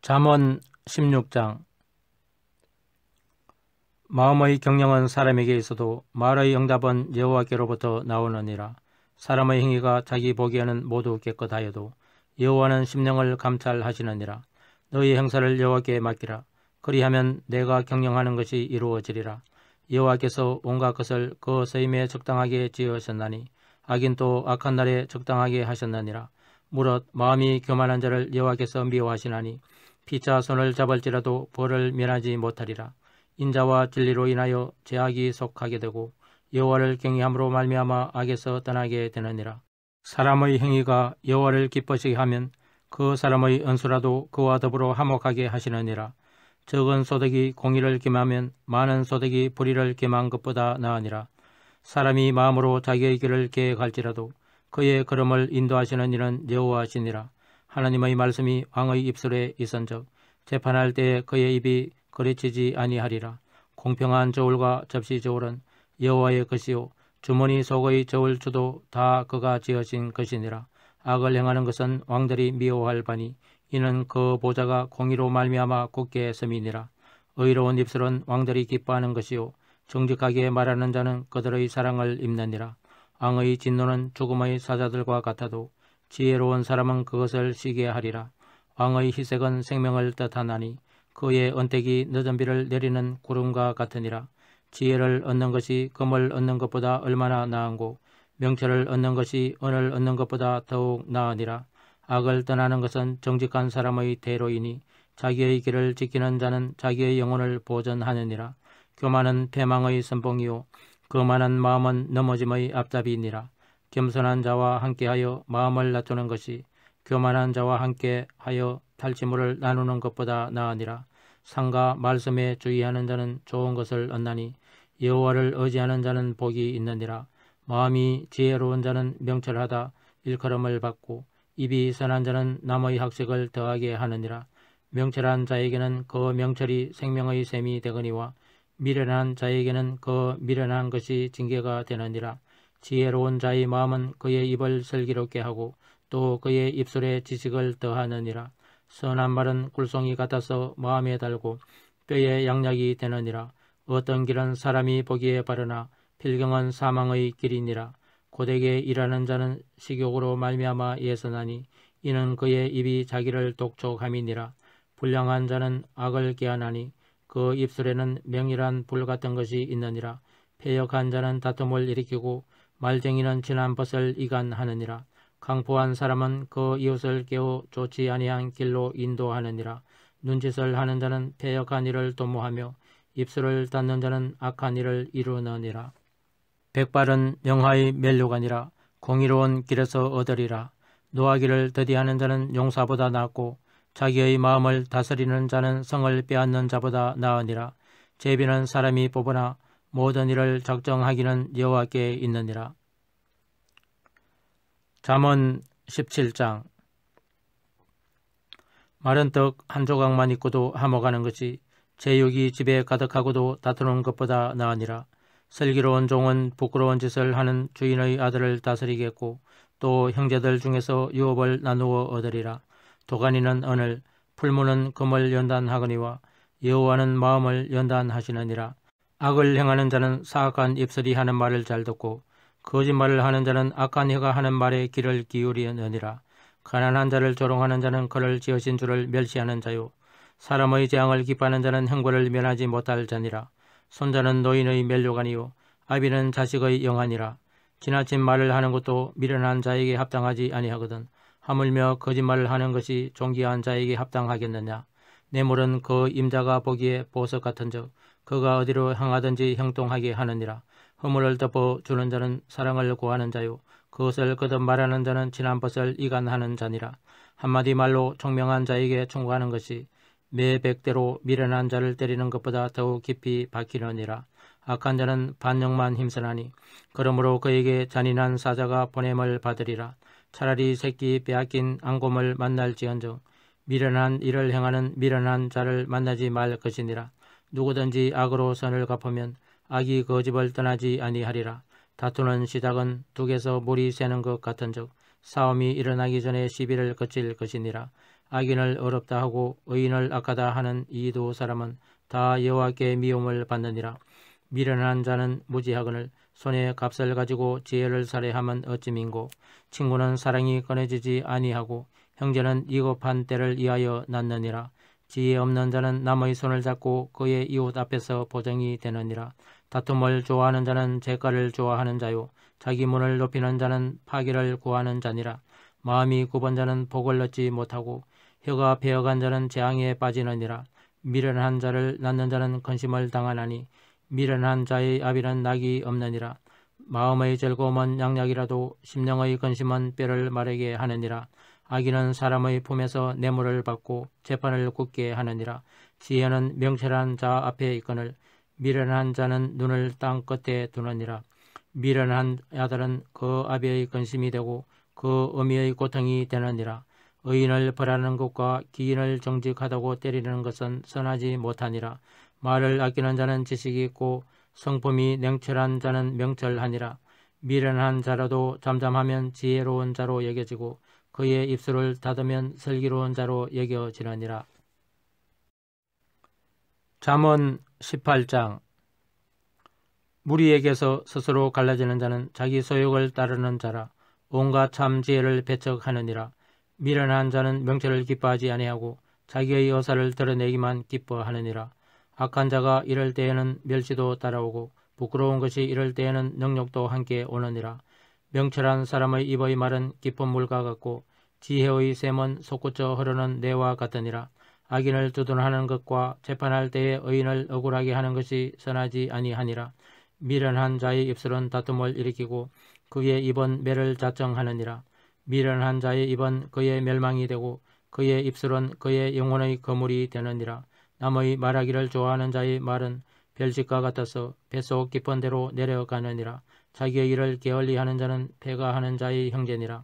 잠언 16장. 마음의 경영은 사람에게 있어도 말의 응답은 여호와께로부터 나오느니라. 사람의 행위가 자기 보기에는 모두 깨끗하여도 여호와는 심령을 감찰하시느니라. 너희 행사를 여호와께 맡기라. 그리하면 내가 경영하는 것이 이루어지리라. 여호와께서 온갖 것을 그 쓰임에 적당하게 지으셨나니 악인도 악한 날에 적당하게 하셨느니라. 무릇 마음이 교만한 자를 여호와께서 미워하시나니 피차 손을 잡을지라도 벌을 면하지 못하리라. 인자와 진리로 인하여 죄악이 속하게 되고 여호와를 경외함으로 말미암아 악에서 떠나게 되느니라. 사람의 행위가 여호와를 기뻐시게 하면 그 사람의 은수라도 그와 더불어 화목하게 하시느니라. 적은 소득이 공의를 겸하면 많은 소득이 불의를 겸한 것보다 나으니라. 사람이 마음으로 자기의 길을 계획할지라도 그의 걸음을 인도하시는 이는 여호와시니라. 하나님의 말씀이 왕의 입술에 있은즉 재판할 때에 그의 입이 거리치지 아니하리라. 공평한 저울과 접시 저울은 여호와의 것이요 주머니 속의 저울주도 다 그가 지으신 것이니라. 악을 행하는 것은 왕들이 미워할 바니 이는 그 보좌가 공의로 말미암아 굳게 섬이니라. 의로운 입술은 왕들이 기뻐하는 것이요 정직하게 말하는 자는 그들의 사랑을 입느니라. 왕의 진노는 죽음의 사자들과 같아도 지혜로운 사람은 그것을 쉬게 하리라. 왕의 희색은 생명을 뜻하나니 그의 언택이 늦은 비를 내리는 구름과 같으니라. 지혜를 얻는 것이 금을 얻는 것보다 얼마나 나은고 명철을 얻는 것이 은을 얻는 것보다 더욱 나으니라. 악을 떠나는 것은 정직한 사람의 대로이니 자기의 길을 지키는 자는 자기의 영혼을 보전하느니라. 교만은 패망의 선봉이요 거만한 마음은 넘어짐의 앞잡이니라. 겸손한 자와 함께하여 마음을 낮추는 것이 교만한 자와 함께하여 탈취물을 나누는 것보다 나으니라. 상과 말씀에 주의하는 자는 좋은 것을 얻나니 여호와를 의지하는 자는 복이 있느니라. 마음이 지혜로운 자는 명철하다 일컬음을 받고 입이 선한 자는 남의 학식을 더하게 하느니라. 명철한 자에게는 그 명철이 생명의 샘이 되거니와 미련한 자에게는 그 미련한 것이 징계가 되느니라. 지혜로운 자의 마음은 그의 입을 슬기롭게 하고 또 그의 입술에 지식을 더하느니라. 선한 말은 꿀송이 같아서 마음에 달고 뼈에 양약이 되느니라. 어떤 길은 사람이 보기에 바르나 필경은 사망의 길이니라. 고되게 일하는 자는 식욕으로 말미암아 예선하니 이는 그의 입이 자기를 독촉함이니라. 불량한 자는 악을 계하나니 그 입술에는 명일한 불 같은 것이 있느니라. 패역한 자는 다툼을 일으키고 말쟁이는 진한 벗을 이간하느니라. 강포한 사람은 그 이웃을 깨워 좋지 아니한 길로 인도하느니라. 눈짓을 하는 자는 패역한 일을 도모하며 입술을 닫는 자는 악한 일을 이루느니라. 백발은 영하의 멸류관이라 공의로운 길에서 얻으리라. 노하기를 더디하는 자는 용사보다 낫고 자기의 마음을 다스리는 자는 성을 빼앗는 자보다 나으니라. 제비는 사람이 뽑으나 모든 일을 작정하기는 여호와께 있느니라. 잠언 17장. 마른 떡 한 조각만 있고도 함어가는 것이 제육이 집에 가득하고도 다투는 것보다 나으니라. 슬기로운 종은 부끄러운 짓을 하는 주인의 아들을 다스리겠고 또 형제들 중에서 유업을 나누어 얻으리라. 도가니는 은을 풀무는 금을 연단하거니와 여호와는 마음을 연단하시느니라. 악을 행하는 자는 사악한 입술이 하는 말을 잘 듣고 거짓말을 하는 자는 악한 혀가 하는 말에 귀를 기울이느니라. 가난한 자를 조롱하는 자는 그를 지으신 주를 멸시하는 자요 사람의 재앙을 기뻐하는 자는 형벌을 면하지 못할 자니라. 손자는 노인의 멸류관이요 아비는 자식의 영안이라. 지나친 말을 하는 것도 미련한 자에게 합당하지 아니하거든 하물며 거짓말을 하는 것이 존귀한 자에게 합당하겠느냐. 뇌물은 그 임자가 보기에 보석 같은즉 그가 어디로 향하든지 형통하게 하느니라. 허물을 덮어 주는 자는 사랑을 구하는 자요 그것을 거듭 말하는 자는 진한 벗을 이간하는 자니라. 한마디 말로 총명한 자에게 충고하는 것이 매 100대로 미련한 자를 때리는 것보다 더욱 깊이 박히느니라. 악한 자는 반역만 힘쓰나니 그러므로 그에게 잔인한 사자가 보냄을 받으리라. 차라리 새끼 빼앗긴 앙곰을 만날지언정 미련한 일을 행하는 미련한 자를 만나지 말 것이니라. 누구든지 악으로 선을 갚으면 악이 그 집을 떠나지 아니하리라. 다투는 시작은 둑에서 물이 새는 것 같은즉 싸움이 일어나기 전에 시비를 거칠 것이니라. 악인을 어렵다 하고 의인을 악하다 하는 이 두 사람은 다 여호와께 미움을 받느니라. 미련한 자는 무지하거늘 손에 값을 가지고 지혜를 살해하면 어찌민고. 친구는 사랑이 꺼내지지 아니하고 형제는 이급한 때를 위하여 낳느니라. 지혜 없는 자는 남의 손을 잡고 그의 이웃 앞에서 보정이 되느니라. 다툼을 좋아하는 자는 재가를 좋아하는 자요 자기 문을 높이는 자는 파기를 구하는 자니라. 마음이 굽은 자는 복을 얻지 못하고 혀가 베어간 자는 재앙에 빠지느니라. 미련한 자를 낳는 자는 근심을 당하나니 미련한 자의 아비는 낙이 없느니라. 마음의 즐거움은 양약이라도 심령의 근심은 뼈를 마르게 하느니라. 악인은 사람의 품에서 뇌물을 받고 재판을 굳게 하느니라. 지혜는 명철한 자 앞에 있거늘 미련한 자는 눈을 땅 끝에 두느니라. 미련한 아들은 그 아비의 근심이 되고 그 어미의 고통이 되느니라. 의인을 벌하는 것과 기인을 정직하다고 때리는 것은 선하지 못하니라. 말을 아끼는 자는 지식이 있고 성품이 냉철한 자는 명철하니라. 미련한 자라도 잠잠하면 지혜로운 자로 여겨지고 그의 입술을 닫으면 슬기로운 자로 여겨지느니라. 잠언 18장. 무리에게서 스스로 갈라지는 자는 자기 소욕을 따르는 자라. 온갖 참 지혜를 배척하느니라. 미련한 자는 명철을 기뻐하지 아니하고 자기의 여사를 드러내기만 기뻐하느니라. 악한 자가 이럴 때에는 멸시도 따라오고 부끄러운 것이 이럴 때에는 능력도 함께 오느니라. 명철한 사람의 입의 말은 깊은 물과 같고 지혜의 샘은 솟구쳐 흐르는 내와 같으니라. 악인을 두둔하는 것과 재판할 때에 의인을 억울하게 하는 것이 선하지 아니하니라. 미련한 자의 입술은 다툼을 일으키고 그의 입은 매를 자청하느니라. 미련한 자의 입은 그의 멸망이 되고 그의 입술은 그의 영혼의 거물이 되느니라. 남의 말하기를 좋아하는 자의 말은 별식과 같아서 뱃속 깊은 데로 내려가느니라. 자기의 일을 게을리하는 자는 패가하는 자의 형제니라.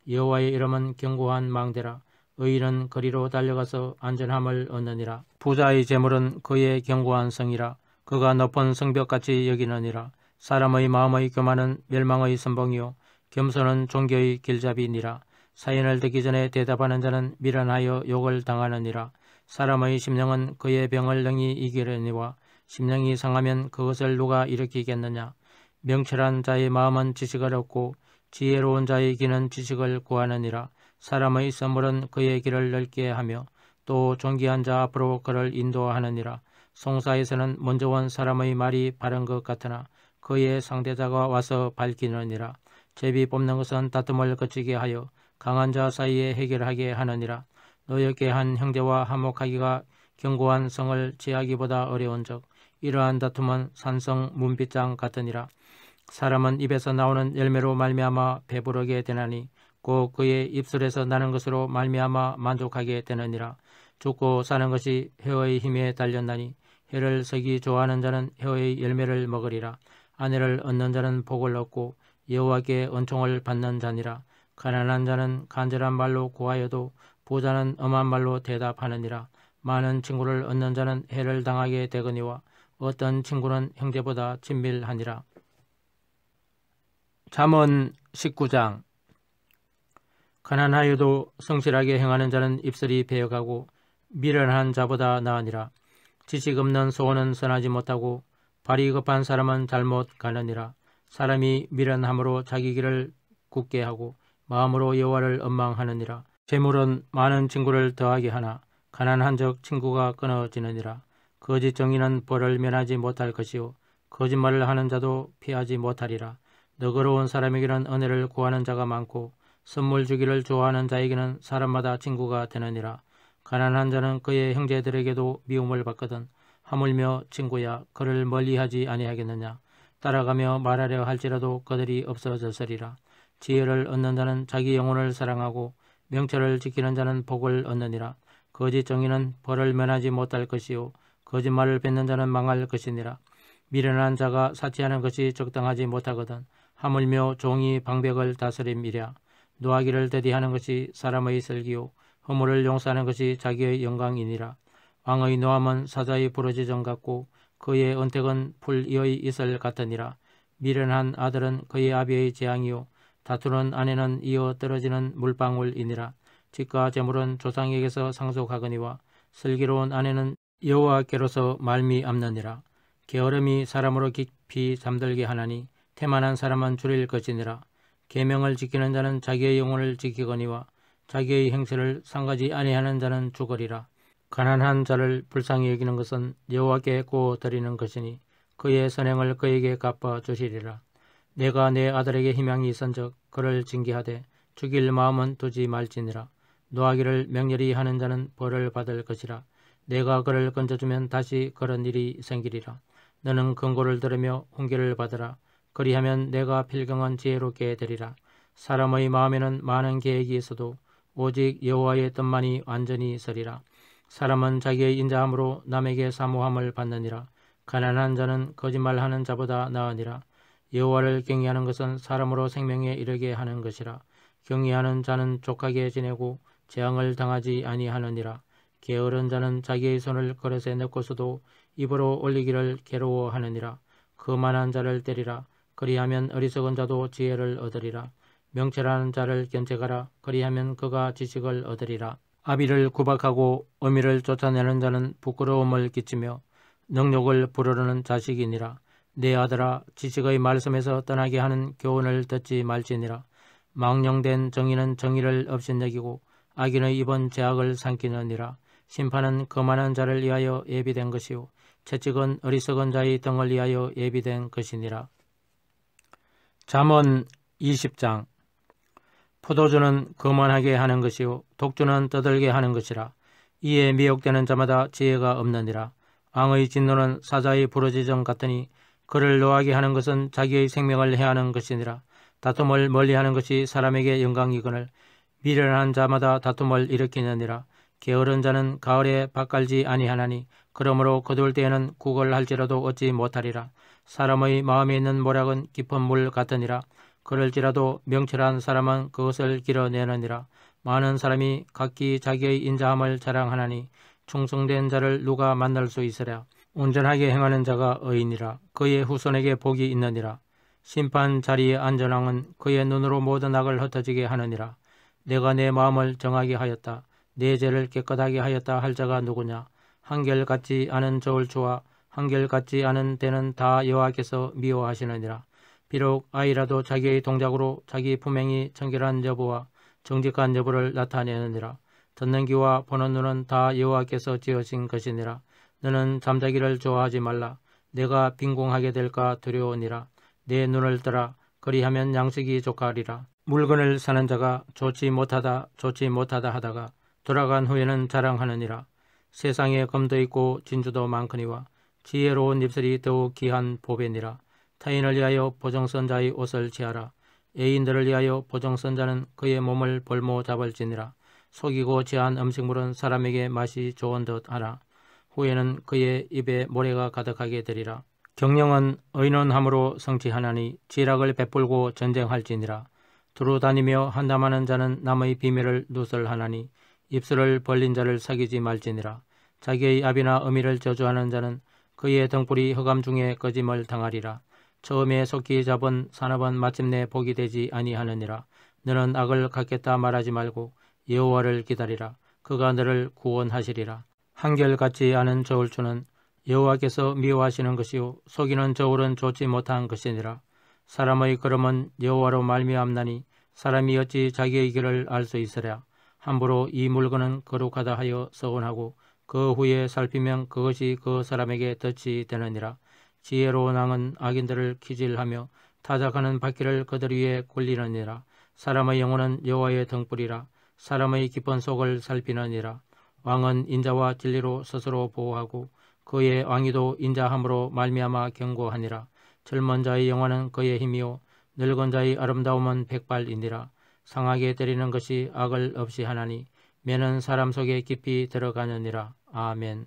여호와의 이름은 견고한 망대라. 의인은 거리로 달려가서 안전함을 얻느니라. 부자의 재물은 그의 견고한 성이라. 그가 높은 성벽같이 여기느니라. 사람의 마음의 교만은 멸망의 선봉이요 겸손은 종교의 길잡이니라. 사연을 듣기 전에 대답하는 자는 미련하여 욕을 당하느니라. 사람의 심령은 그의 병을 능히 이기려니와 심령이 상하면 그것을 누가 일으키겠느냐. 명철한 자의 마음은 지식을 얻고 지혜로운 자의 귀는 지식을 구하느니라. 사람의 선물은 그의 길을 넓게 하며 또 존귀한 자 앞으로 그를 인도하느니라. 송사에서는 먼저 온 사람의 말이 바른 것 같으나 그의 상대자가 와서 밝히느니라. 제비 뽑는 것은 다툼을 그치게 하여 강한 자 사이에 해결하게 하느니라. 노엽게 한 형제와 화목하기가 견고한 성을 취하기보다 어려운즉 이러한 다툼은 산성 문빗장 같으니라. 사람은 입에서 나오는 열매로 말미암아 배부르게 되나니 곧 그의 입술에서 나는 것으로 말미암아 만족하게 되느니라. 죽고 사는 것이 혀의 힘에 달렸나니 혀를 쓰기 좋아하는 자는 혀의 열매를 먹으리라. 아내를 얻는 자는 복을 얻고 여호와께 은총을 받는 자니라. 가난한 자는 간절한 말로 구하여도 부자는 엄한 말로 대답하느니라. 많은 친구를 얻는 자는 해를 당하게 되거니와 어떤 친구는 형제보다 친밀하니라. 잠언 19장. 가난하여도 성실하게 행하는 자는 입술이 베어가고 미련한 자보다 나으니라. 지식 없는 소원은 선하지 못하고 발이 급한 사람은 잘못 가느니라. 사람이 미련함으로 자기 길을 굳게 하고 마음으로 여호와를 원망하느니라. 재물은 많은 친구를 더하게 하나 가난한즉 친구가 끊어지느니라. 거짓 정의는 벌을 면하지 못할 것이요 거짓말을 하는 자도 피하지 못하리라. 너그러운 사람에게는 은혜를 구하는 자가 많고 선물 주기를 좋아하는 자에게는 사람마다 친구가 되느니라. 가난한 자는 그의 형제들에게도 미움을 받거든 하물며 친구야 그를 멀리하지 아니하겠느냐. 따라가며 말하려 할지라도 그들이 없어졌으리라. 지혜를 얻는 자는 자기 영혼을 사랑하고 명철을 지키는 자는 복을 얻느니라. 거짓 정의는 벌을 면하지 못할 것이요 거짓말을 뱉는 자는 망할 것이니라. 미련한 자가 사치하는 것이 적당하지 못하거든 하물며 종이 방백을 다스림이랴. 노하기를 더디하는 것이 사람의 슬기요 허물을 용서하는 것이 자기의 영광이니라. 왕의 노함은 사자의 부러지정 같고 그의 은택은 풀 위의 이슬 같으니라. 미련한 아들은 그의 아비의 재앙이요 다투는 아내는 이어 떨어지는 물방울이니라. 집과 재물은 조상에게서 상속하거니와 슬기로운 아내는 여호와께로서 말미암느니라. 게으름이 사람으로 깊이 잠들게 하나니 태만한 사람은 줄일 것이니라. 계명을 지키는 자는 자기의 영혼을 지키거니와 자기의 행실을 상가지 아니하는 자는 죽으리라. 가난한 자를 불쌍히 여기는 것은 여호와께 구워 드리는 것이니 그의 선행을 그에게 갚아 주시리라. 내가 내 아들에게 희망이 있은즉 그를 징계하되 죽일 마음은 두지 말지니라. 노하기를 맹렬히 하는 자는 벌을 받을 것이라. 내가 그를 건져주면 다시 그런 일이 생기리라. 너는 경고를 들으며 훈계를 받으라. 그리하면 내가 필경은 지혜롭게 되리라. 사람의 마음에는 많은 계획이 있어도 오직 여호와의 뜻만이 완전히 서리라. 사람은 자기의 인자함으로 남에게 사모함을 받느니라. 가난한 자는 거짓말하는 자보다 나으니라. 여호와를 경외하는 것은 사람으로 생명에 이르게 하는 것이라. 경외하는 자는 족하게 지내고 재앙을 당하지 아니하느니라. 게으른 자는 자기의 손을 그릇에 넣고서도 입으로 올리기를 괴로워하느니라. 거만한 자를 때리라. 그리하면 어리석은 자도 지혜를 얻으리라. 명철한 자를 견책하라. 그리하면 그가 지식을 얻으리라. 아비를 구박하고 어미를 쫓아내는 자는 부끄러움을 끼치며 능욕을 부르르는 자식이니라. 내 아들아, 지식의 말씀에서 떠나게 하는 교훈을 듣지 말지니라. 망령된 정의는 정의를 업신여기고 악인의 입은 죄악을 삼키느니라. 심판은 거만한 자를 위하여 예비된 것이요 채찍은 어리석은 자의 등을 위하여 예비된 것이니라. 잠언 20장. 포도주는 거만하게 하는 것이요 독주는 떠들게 하는 것이라. 이에 미혹되는 자마다 지혜가 없느니라. 왕의 진노는 사자의 부르짖음 같으니 그를 노하게 하는 것은 자기의 생명을 해하는 것이니라. 다툼을 멀리하는 것이 사람에게 영광이거늘 미련한 자마다 다툼을 일으키느니라. 게으른 자는 가을에 밭갈지 아니하나니 그러므로 거둘 때에는 국을 할지라도 얻지 못하리라. 사람의 마음에 있는 모략은 깊은 물 같으니라. 그럴지라도 명철한 사람은 그것을 길어내느니라. 많은 사람이 각기 자기의 인자함을 자랑하나니 충성된 자를 누가 만날 수 있으랴. 온전하게 행하는 자가 의인이라. 그의 후손에게 복이 있느니라. 심판 자리에 앉은 왕은 그의 눈으로 모든 악을 흩어지게 하느니라. 내가 내 마음을 정하게 하였다. 내 죄를 깨끗하게 하였다 할 자가 누구냐. 한결같지 않은 저울추와 한결같지 않은 때는 다 여호와께서 미워하시느니라. 비록 아이라도 자기의 동작으로 자기 품행이 청결한 여부와 정직한 여부를 나타내느니라. 듣는 귀와 보는 눈은 다 여호와께서 지으신 것이니라. 너는 잠자기를 좋아하지 말라. 내가 빈궁하게 될까 두려우니라. 내 눈을 뜨라. 그리하면 양식이 족하리라. 물건을 사는 자가 좋지 못하다 하다가 돌아간 후에는 자랑하느니라. 세상에 금도 있고 진주도 많거니와 지혜로운 입술이 더욱 귀한 보배니라. 타인을 위하여 보정선 자의 옷을 취하라. 애인들을 위하여 보정선 자는 그의 몸을 볼모 잡을지니라. 속이고 취한 음식물은 사람에게 맛이 좋은 듯 하나 후에는 그의 입에 모래가 가득하게 되리라. 경영은 의논함으로 성취하나니 지략을 베풀고 전쟁할지니라. 두루 다니며 한담하는 자는 남의 비밀을 누설하나니 입술을 벌린 자를 사귀지 말지니라. 자기의 아비나 어미를 저주하는 자는 그의 등불이 흑암 중에 꺼짐을 당하리라. 처음에 속히 잡은 산업은 마침내 복이 되지 아니하느니라. 너는 악을 갖겠다 말하지 말고 여호와를 기다리라. 그가 너를 구원하시리라. 한결같지 않은 저울추는 여호와께서 미워하시는 것이요 속이는 저울은 좋지 못한 것이니라. 사람의 걸음은 여호와로 말미암나니 사람이 어찌 자기의 길을 알 수 있으랴. 함부로 이 물건은 거룩하다 하여 서원하고 그 후에 살피면 그것이 그 사람에게 덫이 되느니라. 지혜로운 왕은 악인들을 기질하며 타작하는 바퀴를 그들 위에 굴리느니라. 사람의 영혼은 여호와의 등불이라. 사람의 깊은 속을 살피느니라. 왕은 인자와 진리로 스스로 보호하고 그의 왕위도 인자함으로 말미암아 경고하니라. 젊은 자의 영혼은 그의 힘이요 늙은 자의 아름다움은 백발이니라. 상하게 때리는 것이 악을 없이 하나니 매는 사람 속에 깊이 들어가느니라. 아멘.